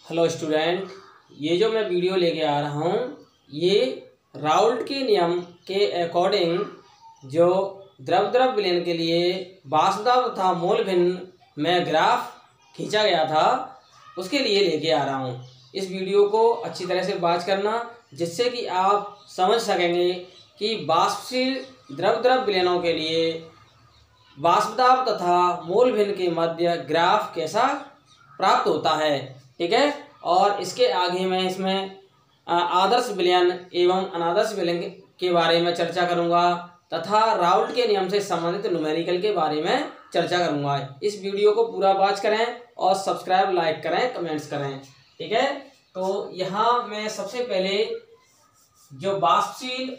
Hello student, ये जो मैं वीडियो लेके आ रहा हूँ ये राउल्ट के नियम के अकॉर्डिंग जो द्रव विलयन के लिए वाष्पदाब तथा मोल भिन्न में ग्राफ खींचा गया था उसके लिए लेके आ रहा हूँ। इस वीडियो को अच्छी तरह से वॉच करना जिससे कि आप समझ सकेंगे कि वाष्पशील द्रव विलयनों के लिए वाष्पदाब तथा मोल भिन्न के मध्य ग्राफ कैसा प्राप्त होता है। ठीक है, और इसके आगे मैं इसमें आदर्श विलयन एवं अनादर्श विलयन के बारे में चर्चा करूंगा तथा राउल्ट के नियम से संबंधित न्यूमेरिकल के बारे में चर्चा करूंगा। इस वीडियो को पूरा वॉच करें और सब्सक्राइब, लाइक करें, कमेंट्स करें। ठीक है, तो यहाँ मैं सबसे पहले जो वाष्पशील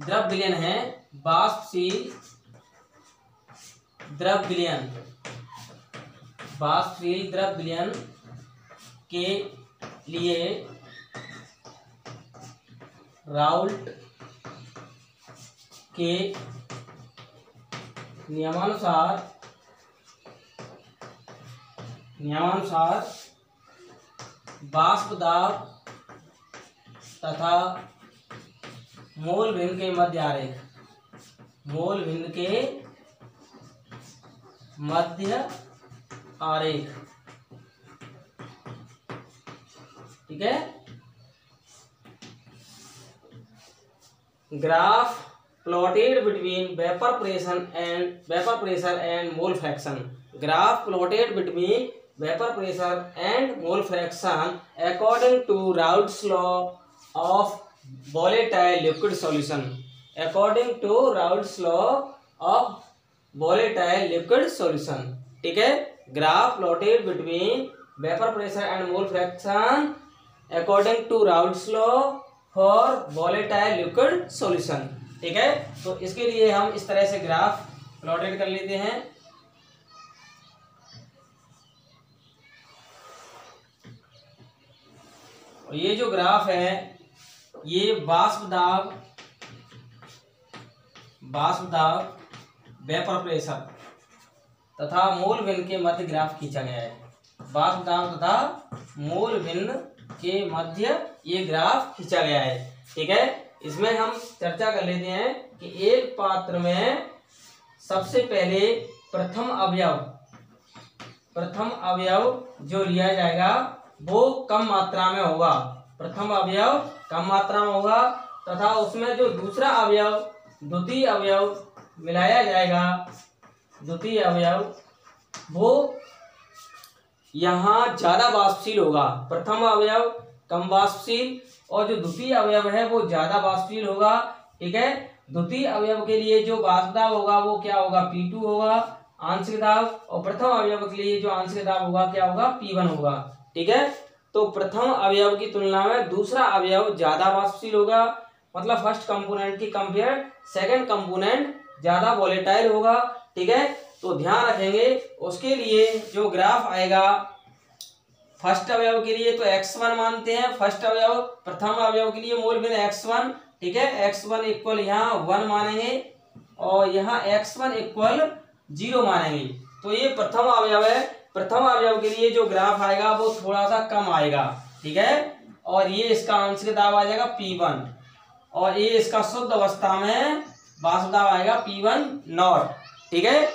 द्रव विलयन है, वाष्पशील द्रव विलयन के लिए राउल्ट के नियमानुसार वाष्पदाब तथा मोल भिन्न के मध्य आरेख, ठीक है। Graph plotted between vapour pressure and mole fraction. Graph plotted between vapour pressure and mole fraction according to Raoult's law of volatile liquid solution। According to Raoult's law of volatile liquid solution। ठीक है, graph plotted between vapour pressure and mole fraction according to Raoult's law for volatile liquid solution। ठीक है, तो इसके लिए हम इस तरह से ग्राफ प्लॉटेड कर लेते हैं। और ये जो ग्राफ है ये वाष्पदाब वेपर प्रेशर तथा मोल भिन्न के मध्य ग्राफ खींचा गया है। वाष्पदाब तथा मोल भिन्न के मध्य ये ग्राफ खींचा गया है। ठीक है, इसमें हम चर्चा कर लेते हैं कि एक पात्र में सबसे पहले प्रथम अवयव जो लिया जाएगा वो कम मात्रा में होगा। प्रथम अवयव कम मात्रा में होगा तथा उसमें जो दूसरा अवयव द्वितीय अवयव मिलाया जाएगा, द्वितीय अवयव वो यहाँ ज्यादा वाष्पशील होगा। प्रथम अवयव कम वाष्पशील और जो द्वितीय अवयव है वो ज्यादा वाष्पशील होगा। ठीक है, द्वितीय अवयव के लिए जो वाष्पदाब होगा वो क्या होगा, P2 होगा आंशिक दाब, और प्रथम अवयव के लिए जो आंशिक दाब होगा क्या होगा, P1 होगा। ठीक है, तो प्रथम अवयव की तुलना में दूसरा अवयव ज्यादा वाष्पशील होगा, मतलब फर्स्ट कंपोनेंट की कंपेयर सेकंड कंपोनेंट ज्यादा वोलेटाइल होगा। ठीक है, तो ध्यान रखेंगे उसके लिए जो ग्राफ आएगा फर्स्ट अवयव के लिए तो x1 मानते हैं, फर्स्ट अवयव प्रथम अवयव के लिए मोल भिन्न x1। ठीक है, x1 इक्वल यहाँ 1 मानेंगे और यहाँ x1 इक्वल 0 मानेंगे। तो ये प्रथम अवयव है, प्रथम अवयव के लिए जो ग्राफ आएगा वो थोड़ा सा कम आएगा। ठीक है, और ये इसका आंशिक दाब आ जाएगा P1 और ये इसका शुद्ध अवस्था में वाष्पदाब आएगा P1 नॉट। ठीक है,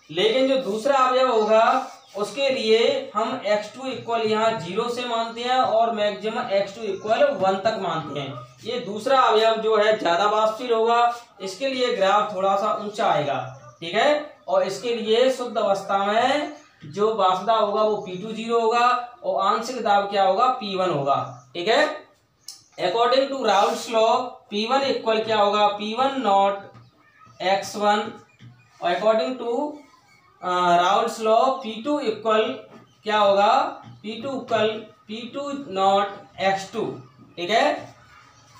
लेकिन जो दूसरा अवयव होगा उसके लिए हम x2 इक्वल यहाँ 0 से मानते हैं और मैक्सिमम x2 इक्वल 1 तक मानते हैं। ये दूसरा अवयव जो है ज्यादा वाष्पशील होगा, इसके लिए ग्राफ थोड़ा सा ऊंचा आएगा। ठीक है, और इसके लिए शुद्ध अवस्था में जो वाष्पदाब होगा वो P2 0 होगा और आंशिक दाब क्या होगा, P1 होगा। ठीक है, according to Raoult's law P1 equal क्या होगा, P1 नॉट x1 और according to Raoult's law P2 equal क्या होगा, P2 नॉट x2। ठीक है,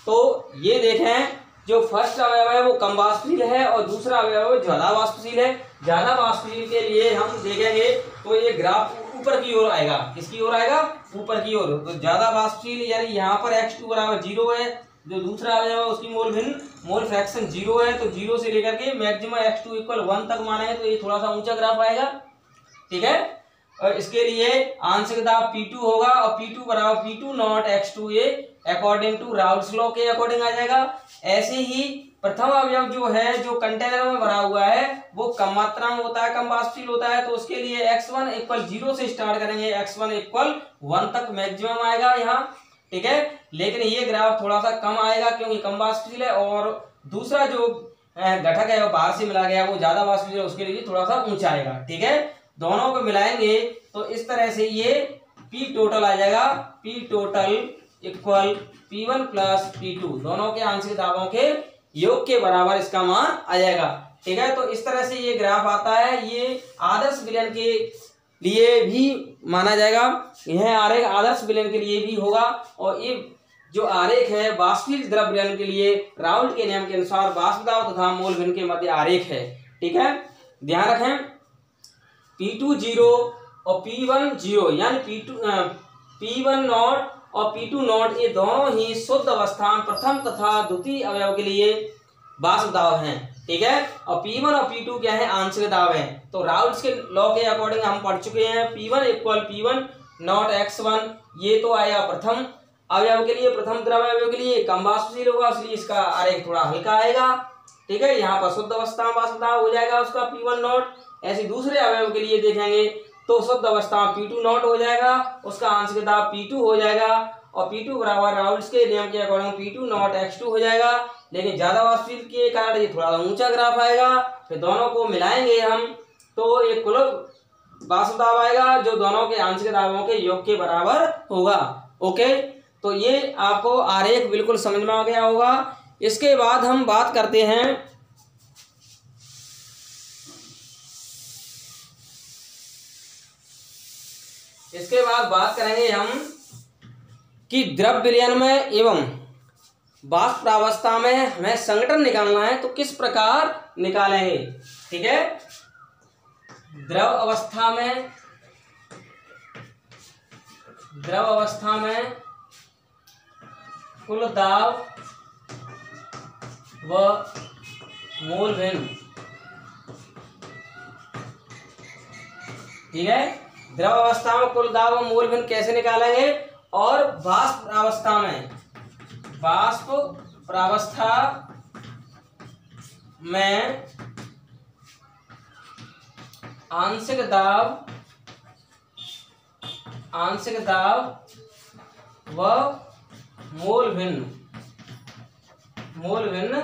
तो ये देखें जो फर्स्ट अवयव है वो कम वाष्पशील है और दूसरा अवयव ज्यादा वाष्पशील है। ज्यादा वाष्पशील के लिए हम देखेंगे तो ये ग्राफ ऊपर की ओर आएगा। किसकी ओर आएगा, ऊपर की ओर। तो ज्यादा वाष्पशील यानी यहाँ पर x2 बराबर 0 है, जो दूसरा अवयव है उसकी मोल फ्रैक्शन 0 है, तो 0 से लेकर के मैक्सिमम x2 इक्वल 1 तक मानेंगे तो ये थोड़ा सा ऊंचा ग्राफ आएगा। ठीक है, और इसके लिए आंशिक दाब P2 होगा और P2 बराबर P2 naught X2A according to Raoult's law के अकॉर्डिंग आ जाएगा। ऐसे ही प्रथम अवयव जो है, जो कंटेनर में भरा हुआ है, वो कम मात्रा में होता है, कम वाष्पशील होता है, तो उसके लिए x1 इक्वल 0 से स्टार्ट करेंगे, x1 इक्वल 1 तक मैक्सिमम आएगा यहाँ, ठीक है। लेकिन ये ग्राफ थोड़ा सा कम आएगा क्योंकि कम वाष्पशील है, और दूसरा जो घटक है वो बाहर से मिला गया, वो ज्यादा वाष्पशील है, उसके लिए थोड़ा सा ऊंचा आएगा, ठीक है। दोनों को मिलाएंगे तो इस तरह से ये P टोटल आ जाएगा, P total equal P1 plus P2, दोनों के आंशिक दाबों के योग के बराबर इसका मान आ जाएगा, ठीक है। तो इस तरह से ये ग्राफ आता है, ये आदर्श विलयन के लिए भी माना जाएगा, यह आरेख आदर्श विलयन के लिए भी होगा, और ये जो आरेख है वाष्पशील द्रव विलयन के लिए राउल्ट के नियम के अनुसार वाष्प दाब तथा मोल भिन्न के मध्य आरेख है, ठीक है। ध्यान रखें P2 0 और P1 0, यानी P1 नॉट और P2 नॉट, ये दोनों ही शुद्ध अवस्था प्रथम तथा द्वितीय अवयव के लिए वाष्प दाब हैं, ठीक है। और P1 और P2 क्या है, आंशिक दाब है। तो राउल्ट्स के लॉ के अकॉर्डिंग हम पढ़ चुके हैं, P1 equal P1 naught X1, ये तो आएगा प्रथम अवयव के लिए, प्रथम द्रव अवयव के लिए कम वाष्पशील होगा, इसलिए इसका आरेख थोड़ा हल्का आएगा, ठीक है। यहाँ पर शुद्ध अवस्था में वाष्प दाब हो जाएगा उसका P1 नॉट। ऐसे दूसरे अवयव के लिए देखेंगे तो शुद्ध अवस्था में P2 नॉट हो जाएगा, उसका आंशिक दाब P2 हो जाएगा, और P2 बराबर राउल्ट्स के नियम के अकॉर्डिंग P2 नॉट X2 हो जाएगा। लेकिन ज्यादा वाष्पशील के कारण ये थोड़ा ऊंचा ग्राफ आएगा, फिर दोनों को मिलाएंगे हम तो एक कुल वाष्प दाब आएगा जो दोनों के आंशिक दाबों के योग के बराबर होगा, ओके। तो ये आपको आरेख बिल्कुल समझ में आ गया होगा। इसके बाद हम बात करते हैं करेंगे हम कि द्रव विलयन में एवं वाष्प प्रावस्था में हमें संघटन निकालना है तो किस प्रकार निकालेंगे, ठीक है। द्रव अवस्था में कुल दाब व मोल भिन्न, ठीक है। द्रव अवस्था में कुल दाब व मोल भिन्न कैसे निकालेंगे, और वाष्प प्रावस्था में आंशिक दाब व मोल भिन्न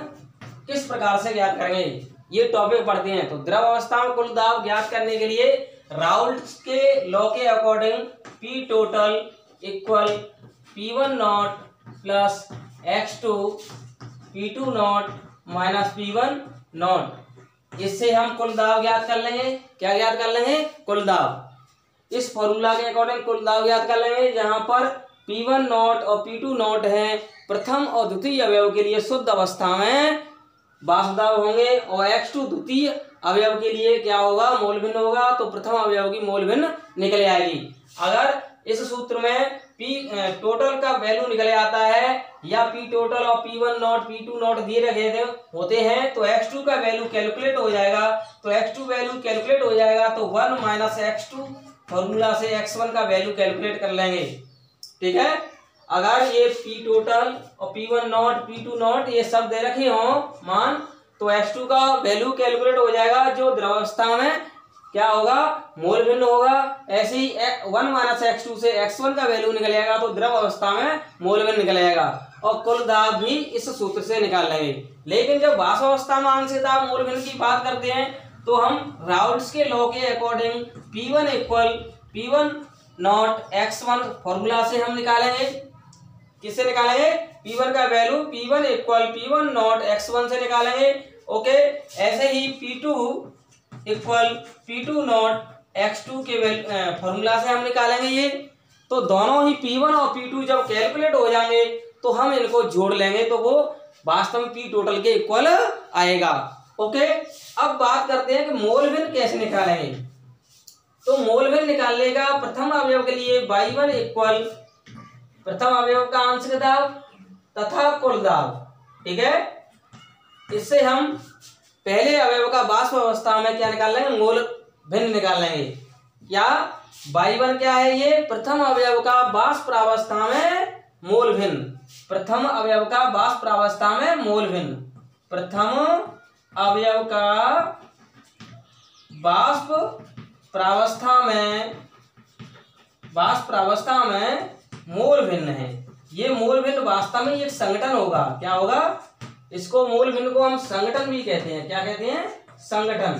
किस प्रकार से ज्ञात करेंगे, ये टॉपिक पढ़ते हैं। तो द्रव अवस्था में कुल दाब ज्ञात करने के लिए राउल्ट्स के लॉ के according P total equal P1 not plus X2 P2 not minus P1 not, इससे हम कुल दाब ज्ञात कर लेंगे। क्या ज्ञात कर लेंगे, कुल दाब। इस फॉर्मूला के अकॉर्डिंग कुल दाब ज्ञात कर लेंगे, जहां पर P1 नॉट और P2 नॉट है प्रथम और द्वितीय अवयव के लिए शुद्ध अवस्था में वाष्प दाब होंगे, और X2 द्वितीय अवयव के लिए क्या होगा, मोल भिन्न होगा, तो प्रथम अवयव की मोल भिन्न निकल आएगी। अगर इस सूत्र में P टोटल का वैल्यू निकल आता है, या P टोटल और P1 नॉट P2 नॉट दिए रखे होते हैं, तो X2 का वैल्यू कैलकुलेट हो जाएगा। तो X2 वैल्यू कैलकुलेट हो जाएगा तो 1 माइनस X2 फॉर्मूला से X1 का वैल्यू कैलकुलेट कर लेंगे, ठीक है। अगर ये P टोटल और P1 नॉट P2 नॉट ये सब दे रखे हो मान, तो X2 का वैल्यू कैलकुलेट हो जाएगा, जो द्रवावस्था में क्या होगा, मोल भिन्न होगा। ऐसे ही 1 माइनस X2 से X1 का वैल्यू निकल जाएगा, तो द्रव अवस्था में मोल भिन्न निकल जाएगा, और कुल दाब भी इस सूत्र से निकाल लेंगे। लेकिन जब वाष्प अवस्था में आंशिक दाब मोल भिन्न की बात करते हैं, तो हम राउल्ट्स के लॉ के according P1 equal P1 naught X1 formula से हम निकालेंगे। किससे निकालेंगे, P1 का value P1 equal P1 naught X1 से निकालेंगे, ओके। ऐसे ही P2 equal P2 not X2 के फॉर्मूला से हम निकालेंगे ये। तो दोनों ही P1 और P2 जब कैलकुलेट हो जाएंगे तो हम इनको जोड़ लेंगे, तो वो वास्तव में P टोटल के इक्वल आएगा, ओके। अब बात करते हैं कि मोल भिन्न कैसे निकालेंगे। तो मोल भिन्न निकालने का प्रथम अवयव के लिए Y1 इक्वल प्रथम अवयव का आंशिक दाब तथा कुल दाब, ठीक है। इससे हम पहले अवयव का वाष्प अवस्था में क्या निकाल लेंगे, मोल भिन्न निकाल लेंगे। या y1 क्या है, ये प्रथम अवयव का वाष्पावस्था में मोल भिन्न, प्रथम अवयव का वाष्पावस्था में मोल भिन्न, प्रथम अवयव का वाष्पावस्था में मोल भिन्न है। ये मोल भिन्न वास्तव में एक संगठन होगा। क्या होगा, इसको मोल भिन्न को हम संगठन भी कहते हैं। क्या कहते हैं, संगठन।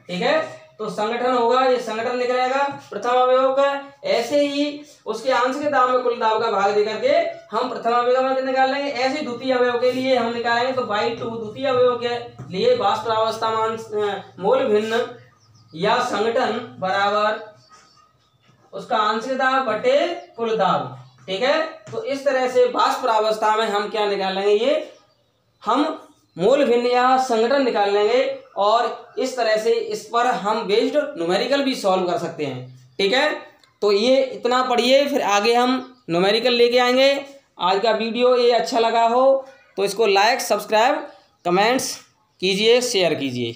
ठीक है, तो संगठन होगा, ये संगठन निकलेगा प्रथम अवयव का। ऐसे ही उसके आंशिक दाब में कुल दाब का भाग देकर के हम प्रथम अवयव में निकाल लेंगे। ऐसे द्वितीय अवयव के लिए हम निकालेंगे तो y2 द्वितीय अवयव के लिए वाष्पावस्था मोल भिन्न या संगठन बराबर उसका आंशिक दाब बटे कुल दाब। ठीक है, तो इस तरह से वाष्पावस्था में हम क्या निकाल लेंगे, ये हम मोल भिन्न या संगठन निकाल लेंगे और इस तरह से इस पर हम बेस्ड न्यूमेरिकल भी सॉल्व कर सकते हैं। ठीक है, तो ये इतना पढ़िए, फिर आगे हम न्यूमेरिकल लेके आएंगे। आज का वीडियो ये अच्छा लगा हो तो इसको लाइक, सब्सक्राइब, कमेंट्स कीजिए, शेयर कीजिए।